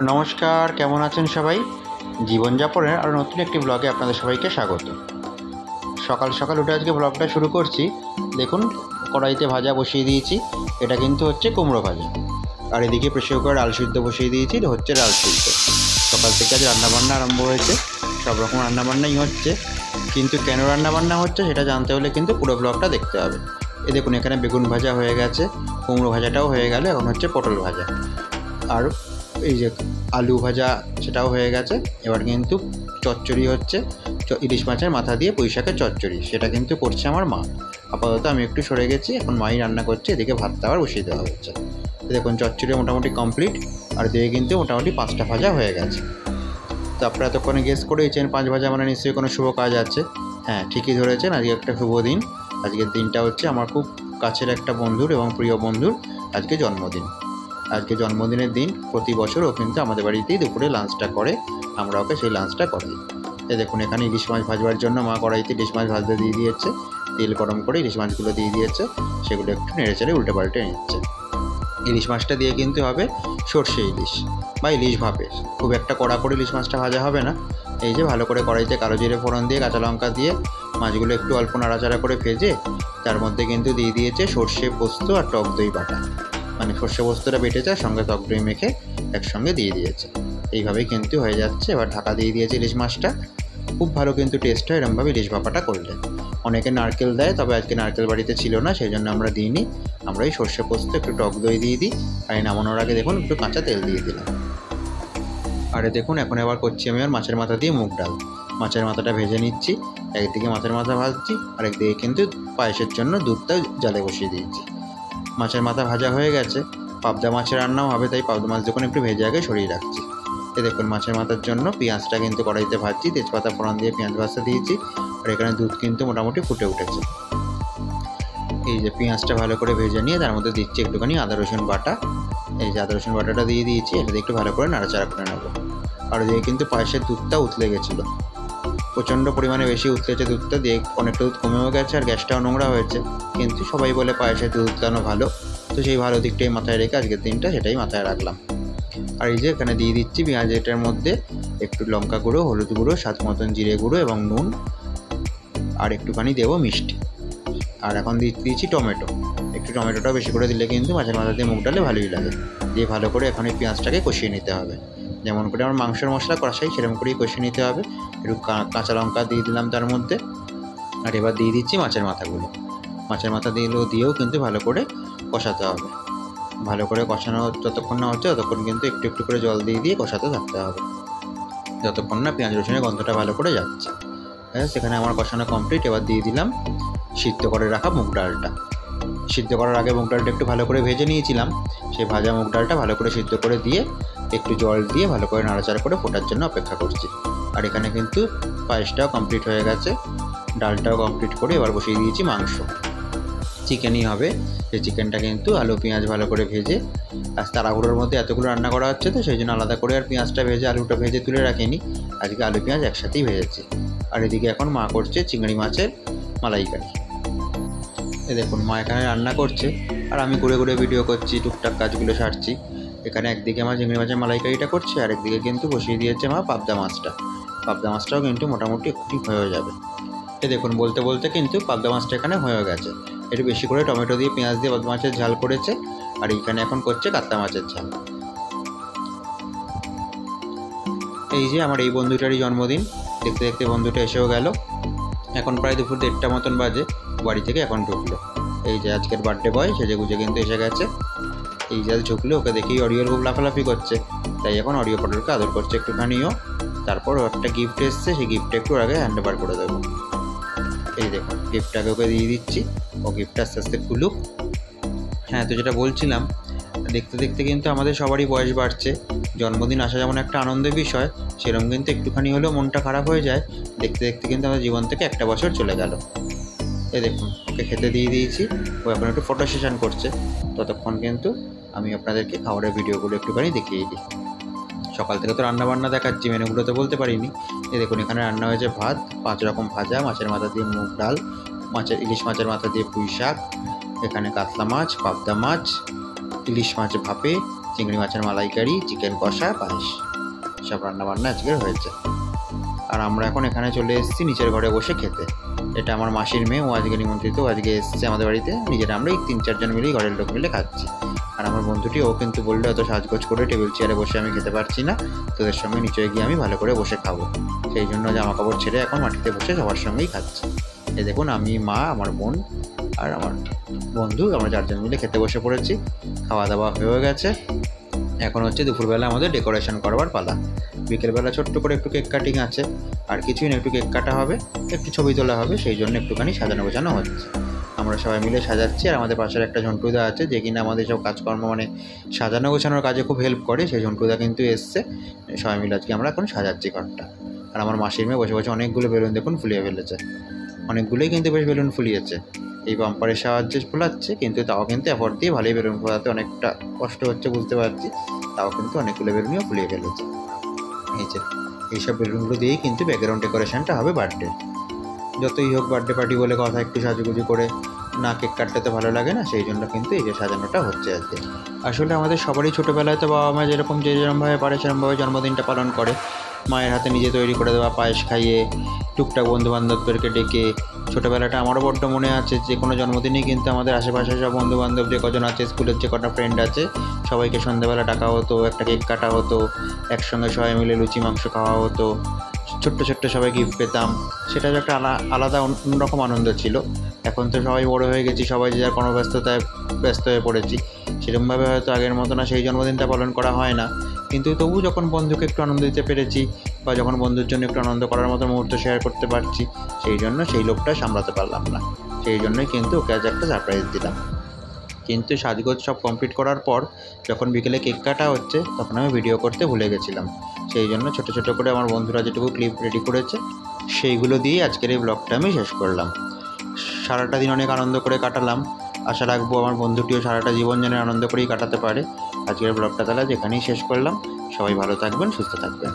নমস্কার, কেমন আছেন সবাই? জীবনযাপনের আরও নতুন একটি ব্লগে আপনাদের সবাইকে স্বাগত। সকাল সকাল উঠে আজকে ব্লগটা শুরু করছি। দেখুন, কড়াইতে ভাজা বসিয়ে দিয়েছি। এটা কিন্তু হচ্ছে কুমড়ো ভাজা। আর এদিকে প্রেসার কুকারে ডাল সিদ্ধ বসিয়ে দিয়েছি, হচ্ছে ডাল সিদ্ধ। সকাল থেকে আজ রান্নাবান্না আরম্ভ হয়েছে। সব রকম রান্নাবান্নাই হচ্ছে, কিন্তু কেন রান্নাবান্না হচ্ছে সেটা জানতে হলে কিন্তু পুরো ব্লগটা দেখতে হবে। দেখুন, এখানে বেগুন ভাজা হয়ে গেছে, কুমড়ো ভাজাটাও হয়ে গেল, এখন হচ্ছে পটল ভাজা। আর এই যে আলু ভাজা সেটাও হয়ে গেছে। এবার কিন্তু চচ্চড়ি হচ্ছে, ইলিশ মাছের মাথা দিয়ে পুঁই শাকের চচ্চড়ি, সেটা কিন্তু করছে আমার মা। আপাতত আমি একটু সরে গেছি, এখন মাই রান্না করছে। এদিকে ভাতটা আবার বসিয়ে দেওয়া হচ্ছে। দেখুন, চচ্চড়ি মোটামুটি কমপ্লিট। আর দিয়ে কিন্তু মোটামুটি 5টা ভাজা হয়ে গেছে। তো আপনারা এতক্ষণে গেস করেইছেন 5 ভাজা মানে নিশ্চয়ই কোনো শুভ কাজ আছে। হ্যাঁ, ঠিকই ধরেছেন, আজকে একটা শুভ দিন। আজকের দিনটা হচ্ছে আমার খুব কাছের একটা বন্ধুর এবং প্রিয় বন্ধুর আজকে জন্মদিন। আজকে জন্মদিনের দিন প্রতি বছর ও কিন্তু আমাদের বাড়িতেই দুপুরে লাঞ্চটা করে, আমরা ওকে সেই লাঞ্চটা করাই। দেখুন, এখানে ইলিশ মাছ ভাজবার জন্য মা কড়াইতে ইলিশ মাছ ভাজতে দিয়ে দিয়েছে। তেল গরম করে ইলিশ মাছগুলো দিয়ে দিয়েছে, সেগুলো একটু নেড়ে চেড়ে উল্টে পাল্টে নিচ্ছে। ইলিশ মাছটা দিয়ে কিন্তু হবে সর্ষে ইলিশ বা ইলিশ ভাপে। খুব একটা কড়া করে ইলিশ মাছটা ভাজা হবে না। এই যে ভালো করে কড়াইতে কালো জিরে ফোড়ন দিয়ে কাঁচা লঙ্কা দিয়ে মাছগুলো একটু অল্প নাড়াচাড়া করে ভেজে তার মধ্যে কিন্তু দিয়ে দিয়েছে সর্ষে পোস্ত আর টক দই বাটা। মানে সর্ষে পোস্তটা বেটেছে, সঙ্গে টক দই মেখে একসঙ্গে দিয়ে দিয়েছে। এইভাবেই কিন্তু হয়ে যাচ্ছে। এবার ঢাকা দিয়ে দিয়েছে ইলিশ মাছটা। খুব ভালো কিন্তু টেস্ট হয় এরমভাবে ইলিশ ভাপাটা করলে। অনেকে নারকেল দেয়, তবে আজকে নারকেল বাড়িতে ছিল না, সেই জন্য আমরা দিইনি। আমরা এই সর্ষে পোস্ত একটু টক দই দিয়ে দিই। আর এই নামানোর আগে দেখুন একটু কাঁচা তেল দিয়ে দিলাম। আরে দেখুন, এখন এবার করছি আমি আর মাছের মাথা দিয়ে মুগ ডাল। মাছের মাথাটা ভেজে নিচ্ছি, একদিকে মাছের মাথা ভাজছি, আর একদিকে কিন্তু পায়েসের জন্য দুধটা জালে বসিয়ে দিয়েছি। মাছের মাথা ভাজা হয়ে গেছে, পাবদা মাছের রান্নাও হবে, তাই পাবদা মাছ যখন একটু ভেজে আগে সরিয়ে রাখছি। দেখুন, মাছের মাথার জন্য পেঁয়াজটা কিন্তু কড়াইতে ভাজছি, তেজপাতা ফোড়ন দিয়ে পেঁয়াজ ভাজতে দিয়েছি। আর এখানে দুধ কিন্তু মোটামুটি ফুটে উঠেছে। এই যে পেঁয়াজটা ভালো করে ভেজে নিয়ে তার মধ্যে দিচ্ছি একটুখানি আদা রসুন বাটা। এই যে আদা রসুন বাটাটা দিয়ে দিয়েছি, এটা দিয়ে একটু ভালো করে নাড়াচাড়া করে নেবো। আর দিয়ে কিন্তু পায়েসের দুধটা উতলে গেছিলো, প্রচণ্ড পরিমাণে বেশি উতলেছে দুধটা, দিয়ে অনেকটা দুধ কমেও গেছে আর গ্যাসটাও নোংরা হয়েছে। কিন্তু সবাই বলে পায়েসের দুধ উতলানো ভালো, তো সেই ভালো দিকটাই মাথায় রেখে আজকের দিনটা সেটাই মাথায় রাখলাম। আর এই যে এখানে দিয়ে দিচ্ছি পেঁয়াজ, এটার মধ্যে একটু লঙ্কা গুঁড়ো, হলুদ গুঁড়ো, স্বাদ মতন জিরে গুঁড়ো এবং নুন, আর একটুখানি দেবো মিষ্টি। আর এখন দিচ্ছি টমেটো। একটু টমেটোটা বেশি করে দিলে কিন্তু মাছের মাথা দিয়ে মুগ ডালে ভালোই লাগে। দিয়ে ভালো করে এখন এই পেঁয়াজটাকে কষিয়ে নিতে হবে, যেমন করে আমার মাংসের মশলা কষাই সেরকম করেই কষিয়ে নিতে হবে। একটু কাঁচা লঙ্কা দিয়ে দিলাম তার মধ্যে। আর এবার দিয়ে দিচ্ছি মাছের মাথাগুলো। মাছের মাথা দিয়েও কিন্তু ভালো করে কষাতে হবে। ভালো করে কষানো যতক্ষণ না হচ্ছে ততক্ষণ কিন্তু একটু একটু করে জল দিয়ে কষাতে থাকতে হবে, যতক্ষণ না পেঁয়াজ রসুনের গন্ধটা ভালো করে যাচ্ছে। হ্যাঁ, সেখানে আমার কষানো কমপ্লিট। এবার দিয়ে দিলাম সিদ্ধ করে রাখা মুগ ডালটা। সিদ্ধ করার আগে মুগ ডালটা একটু ভালো করে ভেজে নিয়েছিলাম, সেই ভাজা মুগ ডালটা ভালো করে সিদ্ধ করে দিয়ে একটু জল দিয়ে ভালো করে নাড়াচাড়া করে ফোটার জন্য অপেক্ষা করছি। আর এখানে কিন্তু পায়েসটাও কমপ্লিট হয়ে গেছে, ডালটাও কমপ্লিট করে এবার বসিয়ে দিয়েছি মাংস। চিকেনই হবে। সেই চিকেনটা কিন্তু আলু পেঁয়াজ ভালো করে ভেজে, আজ তাড়াহুড়োর মধ্যে এতগুলো রান্না করা হচ্ছে, তো সেই জন্য আলাদা করে আর পেঁয়াজটা ভেজে আলুটা ভেজে তুলে রাখিনি। আজকে আলু পেঁয়াজ একসাথেই ভেজেছি। আর এদিকে এখন মা করছে চিংড়ি মাছের মালাইকারি। দেখুন, মা এখানে রান্না করছে আর আমি ঘুরে ঘুরে ভিডিও করছি, টুকটাক কাজগুলো সারছি। এখানে একদিকে আমার চিংড়ি মাছের মালাইকারিটা করছে, আর একদিকে কিন্তু বসিয়ে দিয়েছে মা পাবদা মাছটা। পাবদা মাছটাও কিন্তু মোটামুটি একটু হয়ে যাবে। দেখুন, বলতে বলতে কিন্তু পাবদা মাছটা এখানে হয়ে গেছে। একটু বেশি করে টমেটো দিয়ে পেঁয়াজ দিয়ে পাবদা মাছের ঝাল করেছে। আর এখানে এখন করছে কাতলা মাছের ঝাল। এই যে আমার এই বন্ধুটারই জন্মদিন, দেখতে দেখতে বন্ধুটা এসেও গেল। এখন প্রায় দুপুর 1:30 মতন বাজে, বাড়ি থেকে এখন ঢুকলো। এই যে আজকের বার্থডে বয় সেজে গুজে কিন্তু এসে গেছে। এই যে ঢুকলো, ওকে দেখেই অডিওর খুব লাফালাফি করছে, তাই এখন অডিও পটলকে আদর করছে একটুখানিও। তারপর একটা গিফট এসছে, সেই গিফটটা একটু আগে হ্যান্ড ওভার করে দেবো। এই দেখুন, গিফটটাকে ওকে দিয়ে দিচ্ছি, ও গিফটটা আস্তে আস্তে খুলুক। হ্যাঁ, তো যেটা বলছিলাম, দেখতে দেখতে কিন্তু আমাদের সবারই বয়স বাড়ছে। জন্মদিন আসা যেমন একটা আনন্দের বিষয়, সেরকম কিন্তু একটুখানি হলেও মনটা খারাপ হয়ে যায়। দেখতে দেখতে কিন্তু আমাদের জীবন থেকে একটা বছর চলে গেল। দেখুন, ওকে খেতে দিয়ে দিয়েছি, ও এখন একটু ফটো সেশন করছে। ততক্ষণ কিন্তু আমি আপনাদেরকে খাবারের ভিডিওগুলো একটুখানি দেখিয়ে দিই। সকাল থেকে তো রান্নাবান্না দেখাচ্ছি, মেনুগুলো তো বলতে পারিনি। দেখুন, এখানে রান্না হয়েছে ভাত, 5 রকম ভাজা, মাছের মাথা দিয়ে মুগ ডাল, ইলিশ মাছের মাথা দিয়ে পুঁই শাক, এখানে কাতলা মাছ, পাবদা মাছ, ইলিশ মাছ ভাপে, চিংড়ি মাছের মালাইকারি, চিকেন কষা, পায়েস, সব রান্নাবান্না আজকের হয়েছে। আর আমরা এখন এখানে চলে এসেছি নিচের ঘরে বসে খেতে। এটা আমার মাসির মেয়ে, ও আজকে নিমন্ত্রিত, ও আজকে এসছে আমাদের বাড়িতে। নিজেরা আমরা এই 3-4 জন মিলেই ঘরের লোক মিলে খাচ্ছি। আর আমার বন্ধুটি, ও কিন্তু বললো এত সাজগোজ করে টেবিল চেয়ারে বসে আমি খেতে পারছি না, তোদের সঙ্গে নিচে গিয়ে আমি ভালো করে বসে খাবো। সেই জন্য জামা কাপড় ছেড়ে এখন মাটিতে বসে সবার সঙ্গেই খাচ্ছি। এই দেখুন, আমি, মা, আমার বোন আর আমার বন্ধু, আমরা 4 জন মিলে খেতে বসে পড়েছি। খাওয়া দাওয়া হয়ে গেছে। এখন হচ্ছে দুপুরবেলা আমাদের ডেকোরেশন করবার পালা। বিকেলবেলা ছোট্ট করে একটু কেক কাটিং আছে, আর কিছুই না, একটু কেক কাটা হবে, একটু ছবি তোলা হবে, সেই জন্য একটুখানি সাজানো গোছানো হচ্ছে। আমরা সবাই মিলে সাজাচ্ছি। আর আমাদের পাশের একটা ঝন্টুদা আছে, যে কিনা আমাদের সব কাজকর্ম মানে সাজানো গোছানোর কাজে খুব হেল্প করে, সেই ঝন্টুদা কিন্তু এসছে। সবাই মিলে আজকে আমরা এখন সাজাচ্ছি ঘরটা। আর আমার মাসির মেয়ে বসে বসে অনেকগুলো বেলুন দেখুন ফুলিয়ে ফেলেছে, অনেকগুলোই কিন্তু বেশ বেলুন ফুলিয়েছে। এই বাম্পারের সাহায্যে ফোলাচ্ছে, কিন্তু তাও কিন্তু এফোর্ট দিয়ে ভালোই বেলুন ফোলাতে অনেকটা কষ্ট হচ্ছে বুঝতে পারছি, তাও কিন্তু অনেকগুলো বেলুনও ফুলিয়ে ফেলেছে। এই যে এইসব বেলুনগুলো দিয়েই কিন্তু ব্যাকগ্রাউন্ড ডেকোরেশনটা হবে বার্থডে। যতই হোক বার্থডে পার্টি বলে কথা, একটু সাজুগুজু করে না কেক কাটতে তো ভালো লাগে না, সেই জন্য কিন্তু এই যে সাজানোটা হচ্ছে আজকে। আসলে আমাদের সবারই ছোটোবেলায় তো বাবা মা যেরকম যেরকমভাবে পারে সেরকমভাবে জন্মদিনটা পালন করে। মায়ের হাতে নিজে তৈরি করে দেওয়া পায়েস খাইয়ে, টুকটাক বন্ধুবান্ধবদেরকে ডেকে। ছোটোবেলাটা আমারও বড্ড মনে আছে, যে কোনো জন্মদিনেই কিন্তু আমাদের আশেপাশে সব বন্ধুবান্ধব যে কজন আছে, স্কুলের যে কটা ফ্রেন্ড আছে, সবাইকে সন্ধ্যাবেলা ডাকা হতো, একটা কেক কাটা হতো, একসঙ্গে সবাই মিলে লুচি মাংস খাওয়া হতো, ছোট্ট ছোট্ট সবাই গিফট পেতাম। সেটা একটা আলাদা অন্যরকম আনন্দ ছিল। এখন তো সবাই বড়ো হয়ে গেছি, সবাই যে যার কর্মব্যস্ততায় ব্যস্ত হয়ে পড়েছি, সেরকমভাবে হয়তো আগের মতো না সেই জন্মদিনটা পালন করা হয় না। কিন্তু তবু যখন বন্ধুকে একটু আনন্দ দিতে পেরেছি, বা যখন বন্ধুর জন্য একটু আনন্দ করার মতো মুহূর্ত শেয়ার করতে পারছি, সেই জন্য সেই লোকটা সামলাতে পারলাম না। সেই জন্যই কিন্তু ওকে আজ একটা সারপ্রাইজ দিলাম। কিন্তু সাজগোজ সব কমপ্লিট করার পর যখন বিকেলে কেক কাটা হচ্ছে, তখন আমি ভিডিও করতে ভুলে গেছিলাম। সেই জন্য ছোটো ছোটো করে আমার বন্ধুরা যেটুকু ক্লিপ রেডি করেছে, সেইগুলো দিয়ে আজকের এই ব্লগটা আমি শেষ করলাম। সারাটা দিন অনেক আনন্দ করে কাটালাম। আশা রাখবো আমার বন্ধুটিও সারাটা জীবন যেন আনন্দ করেই কাটাতে পারে। আজকের ব্লগটা তাহলে যেখানেই শেষ করলাম। সবাই ভালো থাকবেন, সুস্থ থাকবেন।